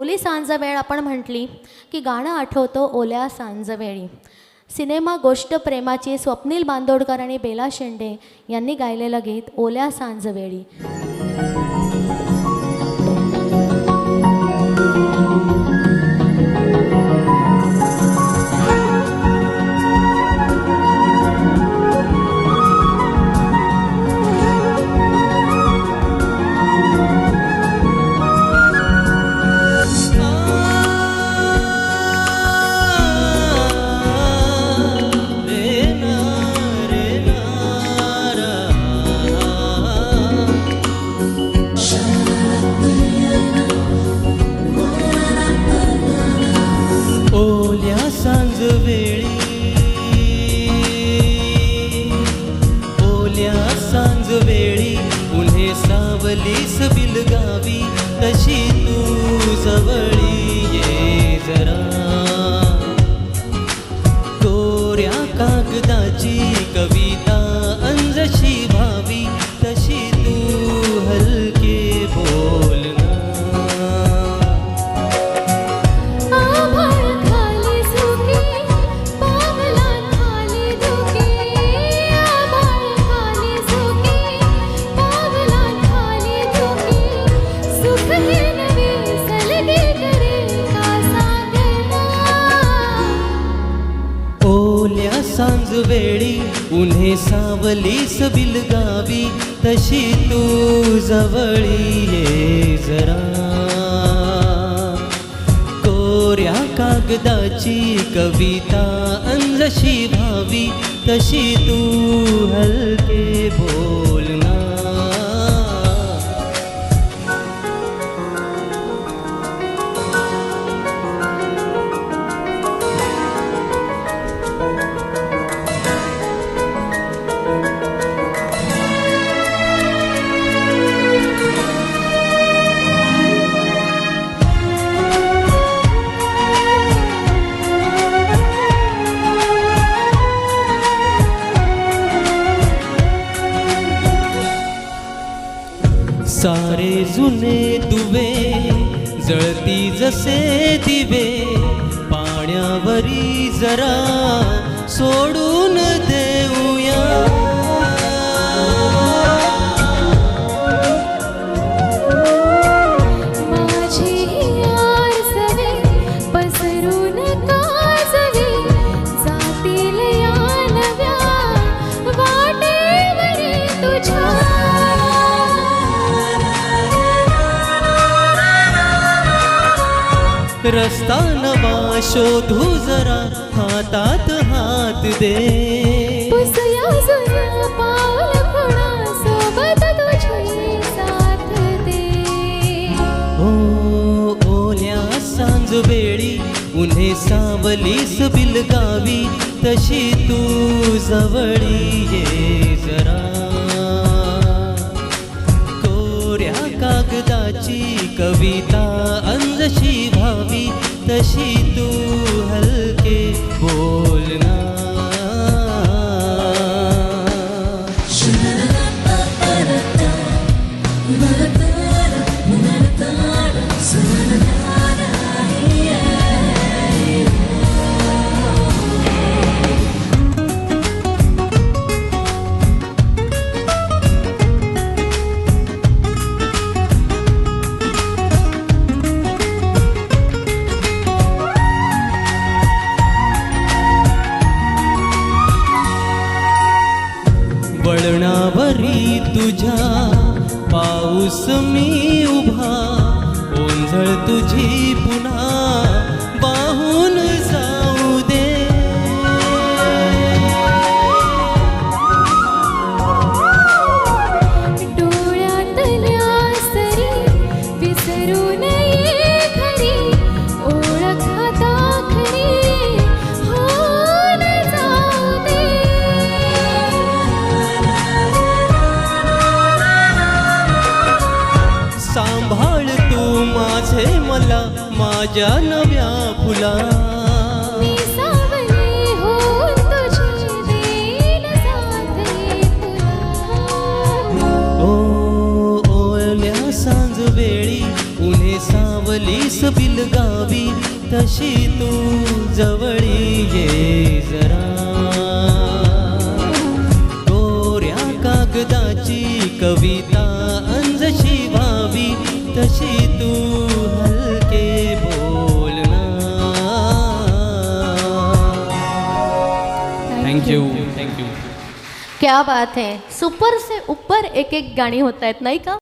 ओली सांजवेळ आपण म्हटली की गाणं आठवतं ओल्या सांजवेळी. सिनेमा गोष्ट प्रेमाची स्वप्नील बांदोडकर आणि बेला शेंडे यांनी गायलेलं गीत ओल्या सांजवेळी. ओल्या सांजवेळी, ओल्या सांजवेळी उन्हे सावलीस बिलगावी, तशी तू जवळी ये जरा. कोऱ्या कागदाची कविता अंजशी व्हावी, तशी तू हलके बोलना. ओल्या सांजवेळी उन्हे सावलीस बिलगावी, तशी तू जवळी ये जरा. कोऱ्या कागदाची कविता अंजशी व्हावी, तशी तू हलके बोलना. सारे जुने दुवे जळती जसे दिवे, पाण्यावरी जरा सोडून देऊया. रस्ता नवा शोधू जरा, हातात हात दे. पुसया जुन्या पाऊल खुणा, सोबत तुझी साथ दे. ओल्या सांजवेळी उन्हे सावलीस बिलगावी, तशी तू जवळी ये जरा. कोऱ्या कागदाची कविता अंजशी व्हावी, तशी तू हलके बोलना. वळणावरी तुझ्या पाऊस मी उभा, ओंझळ तुझी पुन्हा वाहून जाऊ दे. डोळ्यातल्या सरी विसरू नये खरी, ओळख दाखली होऊन जाऊ दे. सांभाळ तू माझे मला माझ्या नव्या फुला. मी सावली होऊन तुझी देईन साथ तुला. ओल्या सांज वेळी उन्हे सावलीस बिलगावी तशी तू जवळी ये जरा कोऱ्या कागदाची कविता अंजशी व्हावी तशी तू हलके बोलना. थँक्यू. क्या बात है. सुपर से ऊपर एक एक गाणी होत आहेत नाही का.